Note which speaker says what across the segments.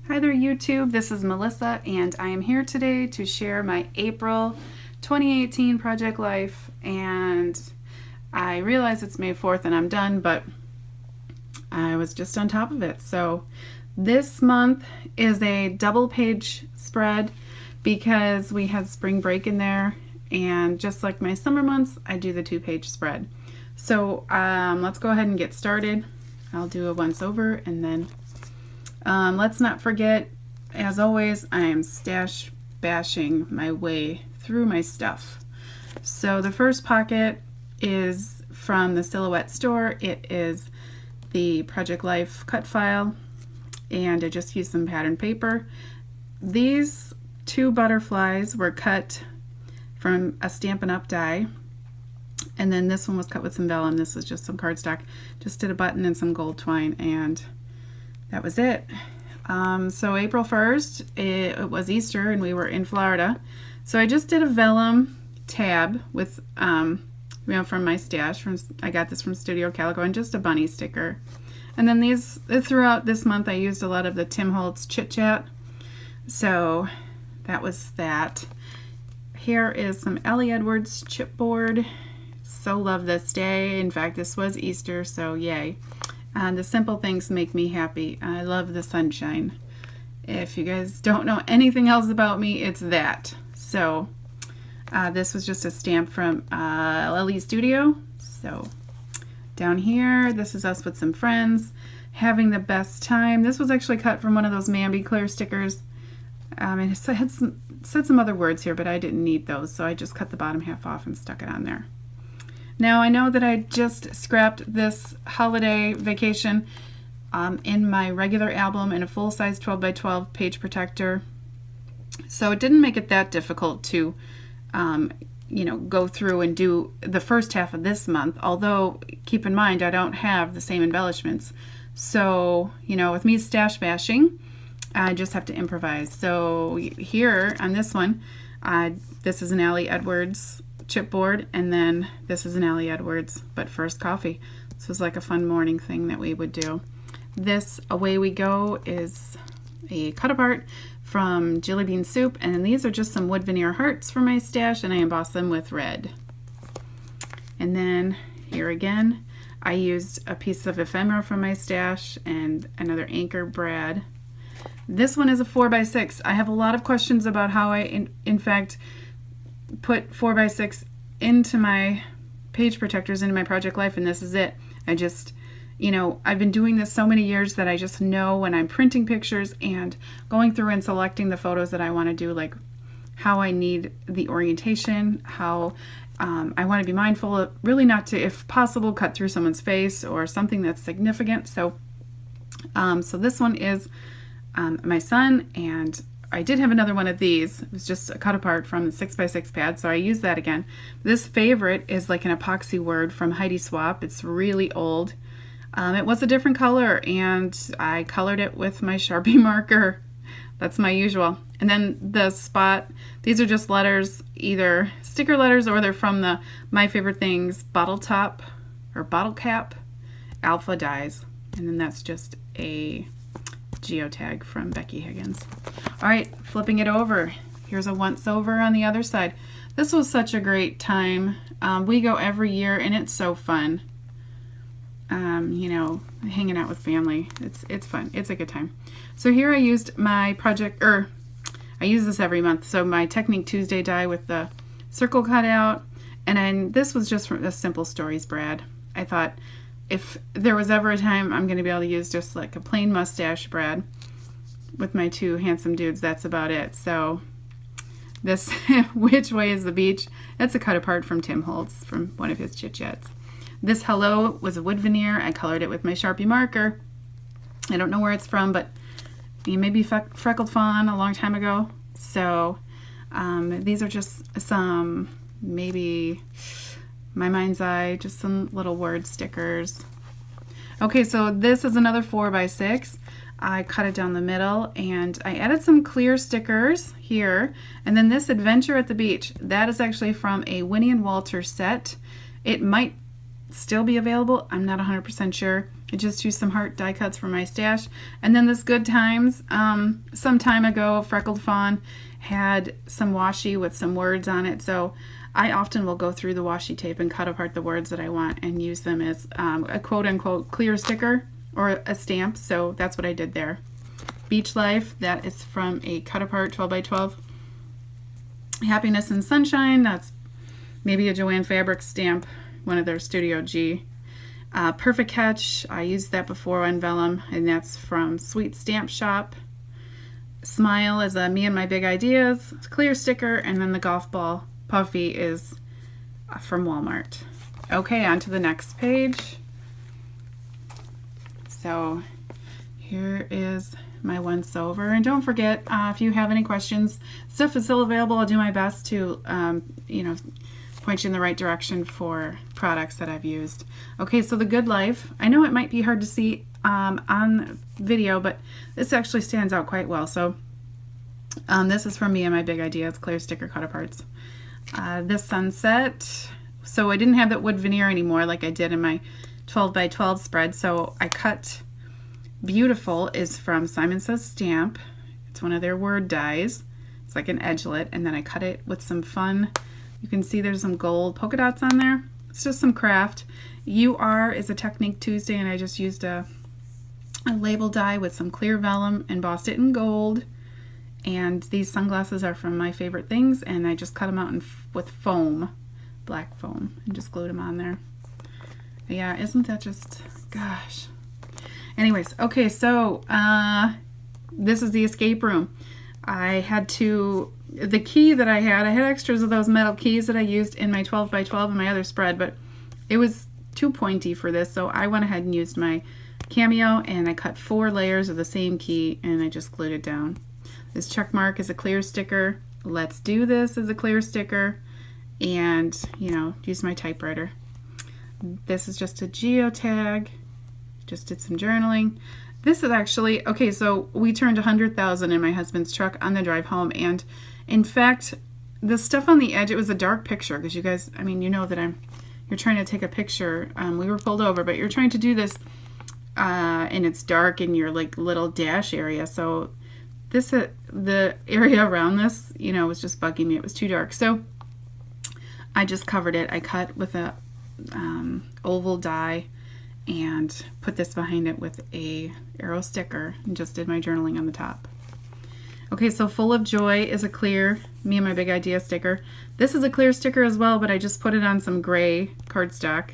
Speaker 1: Hi there YouTube, this is Melissa and I am here today to share my April 2018 project life, and I realize it's May 4th and I'm done, but I was just on top of it. So this month is a double page spread because we had spring break in there, and just like my summer months I do the 2-page spread. So let's go ahead and get started. I'll do a once over and then let's not forget, as always, I am stash bashing my way through my stuff. So the first pocket is from the Silhouette store. It is the Project Life cut file, and I just used some pattern paper. These 2 butterflies were cut from a Stampin' Up! Die, and then this one was cut with some vellum. This was just some cardstock. Just did a button and some gold twine, and that was it. So April 1st, it was Easter and we were in Florida. So I just did a vellum tab with, from my stash. I got this from Studio Calico, and just a bunny sticker. And then these, throughout this month, I used a lot of the Tim Holtz Chit Chat. So that was that. Here is some Ellie Edwards chipboard. So love this day. In fact, this was Easter, so yay. The simple things make me happy. I love the sunshine. If you guys don't know anything else about me, it's that. So this was just a stamp from Lily Studio. So down here, this is us with some friends having the best time. This was actually cut from one of those Mambi Clear stickers. And it said some other words here, but I didn't need those, so I just cut the bottom half off and stuck it on there. Now I know that I just scrapped this holiday vacation in my regular album in a full-size 12x12 page protector, so it didn't make it that difficult to go through and do the first half of this month, although keep in mind I don't have the same embellishments. So with me stash bashing, I just have to improvise. So here on this one, this is an Ellie Edwards chipboard, and then this is an Ellie Edwards But First Coffee. This was like a fun morning thing that we would do. This Away We Go is a cut apart from Jelly Bean Soup, and then these are just some wood veneer hearts from my stash, and I embossed them with red. And then here again, I used a piece of ephemera from my stash and another Anchor Brad. This one is a 4x6. I have a lot of questions about how I in fact put 4x6 into my page protectors, into my Project Life, and this is it. I just, I've been doing this so many years that I just know when I'm printing pictures and going through and selecting the photos that I want to do, like how I need the orientation, how I want to be mindful of really not to, if possible, cut through someone's face or something that's significant. So this one is my son, and I did have another one of these. It was just a cut apart from the 6x6 pad, so I used that again. This favorite is like an epoxy word from Heidi Swapp. It's really old. It was a different color, and I colored it with my Sharpie marker. That's my usual. And then the spot, these are just letters, either sticker letters or they're from the My Favorite Things bottle top or bottle cap alpha dies. And then that's just a geotag from Becky Higgins. All right, flipping it over. Here's a once over on the other side. This was such a great time. We go every year, and it's so fun. Hanging out with family. It's fun. It's a good time. So here I used my project, I use this every month. So my Technique Tuesday die with the circle cut out, and then this was just from the Simple Stories Brad. I thought, if there was ever a time I'm going to be able to use just like a plain mustache Brad with my 2 handsome dudes, that's about it. So this Which Way is the Beach? That's a cut apart from Tim Holtz from one of his Chit Chats. This Hello was a wood veneer. I colored it with my Sharpie marker. I don't know where it's from, but maybe Freckled Fawn a long time ago. So these are just some, maybe My Mind's Eye, just some little word stickers. Okay, so this is another 4x6. I cut it down the middle, and I added some clear stickers here. And then this Adventure at the Beach, that is actually from a Winnie and Walter set. It might still be available. I'm not 100% sure. I just used some heart die cuts from my stash. And then this Good Times, some time ago, Freckled Fawn had some washi with some words on it. So I often will go through the washi tape and cut apart the words that I want and use them as a quote-unquote clear sticker or a stamp. So that's what I did there. Beach Life, that is from a cut apart 12 by 12. Happiness and Sunshine, that's maybe a Joanne Fabric stamp, one of their Studio G. Perfect Catch, I used that before on vellum, and that's from Sweet Stamp Shop. Smile is a Me and My Big Ideas clear sticker, and then the golf ball puffy is from Walmart. Okay, on to the next page. So here is my once over, and don't forget, if you have any questions, stuff is still available. I'll do my best to point you in the right direction for products that I've used. Okay, so the Good Life, I know it might be hard to see on video, but this actually stands out quite well. So this is from Me and My Big Ideas clear sticker cut aparts. This Sunset, so I didn't have that wood veneer anymore like I did in my 12 by 12 spread, so I cut Beautiful is from Simon Says Stamp. It's one of their word dies. It's like an edgelet, and then I cut it with some fun. You can see there's some gold polka dots on there. It's just some craft. UR is a Technique Tuesday, and I just used a label die with some clear vellum, embossed it in gold. And these sunglasses are from My Favorite Things, and I just cut them out with foam, black foam, and just glued them on there. Yeah, isn't that just, gosh. Anyways, okay, so this is the escape room. I had the key that I had extras of those metal keys that I used in my 12 by 12 and my other spread, but it was too pointy for this, so I went ahead and used my Cameo, and I cut 4 layers of the same key, and I just glued it down. This check mark is a clear sticker. Let's Do This is a clear sticker, and, use my typewriter. This is just a geotag. Just did some journaling. This is actually, okay, so we turned 100,000 in my husband's truck on the drive home, and in fact, the stuff on the edge, it was a dark picture, because you guys, you know that you're trying to take a picture. We were pulled over, but you're trying to do this, and it's dark in your little dash area, so the area around this, was just bugging me. It was too dark, so I just covered it. I cut with a oval die and put this behind it with a arrow sticker and just did my journaling on the top. Okay, so Full of Joy is a clear Me and My Big Idea sticker. This is a clear sticker as well, but I just put it on some gray cardstock.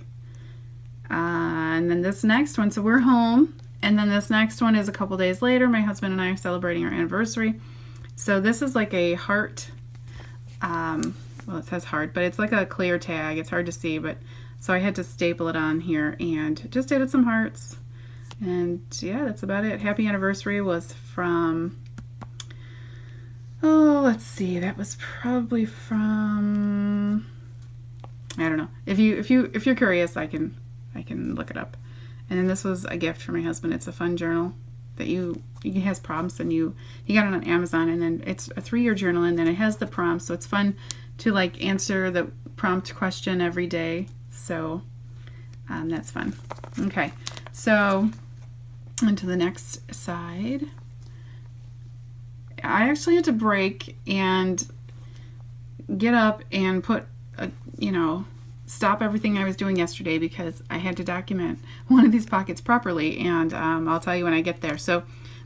Speaker 1: And then this next one, so we're home, and then this next one is a couple days later. My husband and I are celebrating our anniversary. So this is like a heart, well, it says heart, but it's like a clear tag. It's hard to see, but so I had to staple it on here and just added some hearts. And yeah, that's about it. Happy Anniversary was from, let's see, that was probably from, I don't know. If you're curious, I can look it up. And then this was a gift for my husband. It's a fun journal that he has prompts, and he got it on Amazon, and then it's a 3-year journal, and then it has the prompts, so it's fun to answer the prompt question every day. So that's fun. Okay, so on to the next side. I actually had to break and get up and put stop everything I was doing yesterday because I had to document one of these pockets properly, and I'll tell you when I get there. So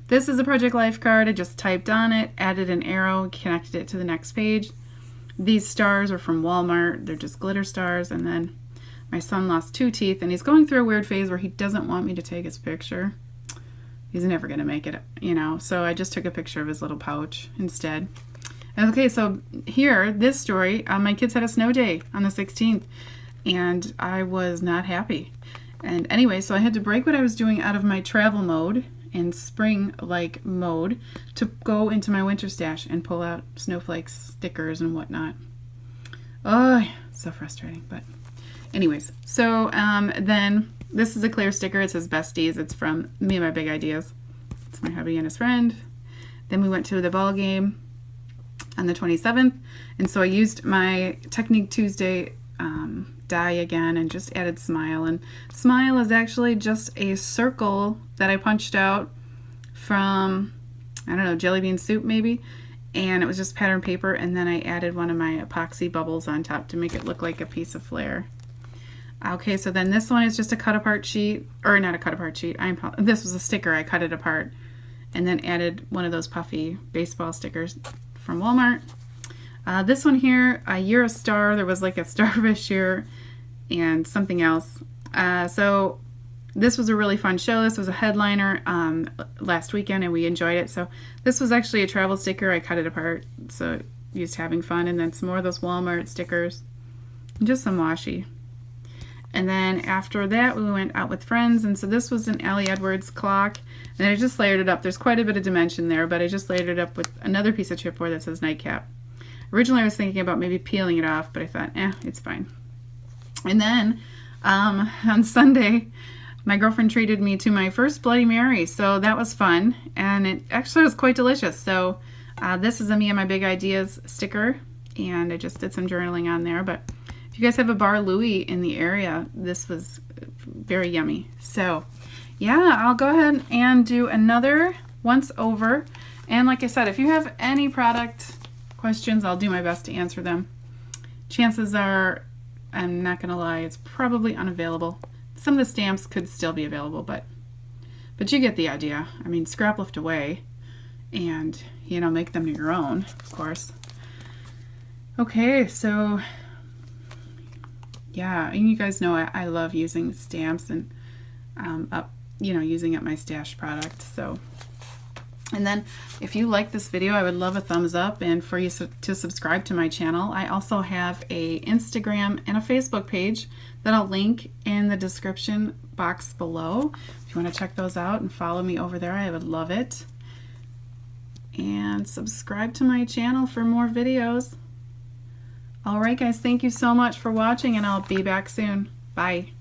Speaker 1: this is a Project Life card. I just typed on it, added an arrow, connected it to the next page. These stars are from Walmart. They're just glitter stars. And then my son lost 2 teeth, and he's going through a weird phase where he doesn't want me to take his picture. He's never going to make it, so I just took a picture of his little pouch instead. Okay, so here, this story, my kids had a snow day on the 16th, and I was not happy. And anyway, so I had to break what I was doing out of my travel mode and spring-like mode to go into my winter stash and pull out snowflakes, stickers, and whatnot. Oh, so frustrating, but anyways. So then this is a clear sticker. It says Besties. It's from Me and My Big Ideas. It's my hubby and his friend. Then we went to the ball game on the 27th, and so I used my Technique Tuesday die again and just added Smile. And Smile is actually just a circle that I punched out from, I don't know, jelly bean soup maybe, and it was just pattern paper, and then I added one of my epoxy bubbles on top to make it look like a piece of flair. Okay, so then this one is just a cut apart sheet, or not a cut apart sheet, this was a sticker. I cut it apart and then added one of those puffy baseball stickers from Walmart. This one here, You're a Star, there was like a starfish here and something else. So this was a really fun show. This was a headliner last weekend and we enjoyed it. So this was actually a travel sticker. I cut it apart, so used having fun, and then some more of those Walmart stickers and just some washi. And then after that, we went out with friends, and so this was an Allie Edwards clock, and I just layered it up. There's quite a bit of dimension there, but I just layered it up with another piece of chipboard that says Nightcap. Originally, I was thinking about maybe peeling it off, but I thought, it's fine. And then on Sunday, my girlfriend treated me to my first Bloody Mary, so that was fun, and it actually was quite delicious. So this is a Me and My Big Ideas sticker, and I just did some journaling on there, but if you guys have a Bar Louie in the area, this was very yummy. So yeah, I'll go ahead and do another once over. And like I said, if you have any product questions, I'll do my best to answer them. Chances are, I'm not going to lie, it's probably unavailable. Some of the stamps could still be available, but you get the idea. I mean, scrap lift away and, make them your own, of course. Okay, so yeah, and you guys know I love using stamps and using up my stash product. So, and then if you like this video, I would love a thumbs up and for you to subscribe to my channel. I also have a Instagram and a Facebook page that I'll link in the description box below. If you want to check those out and follow me over there, I would love it. And subscribe to my channel for more videos. Alright guys, thank you so much for watching, and I'll be back soon. Bye.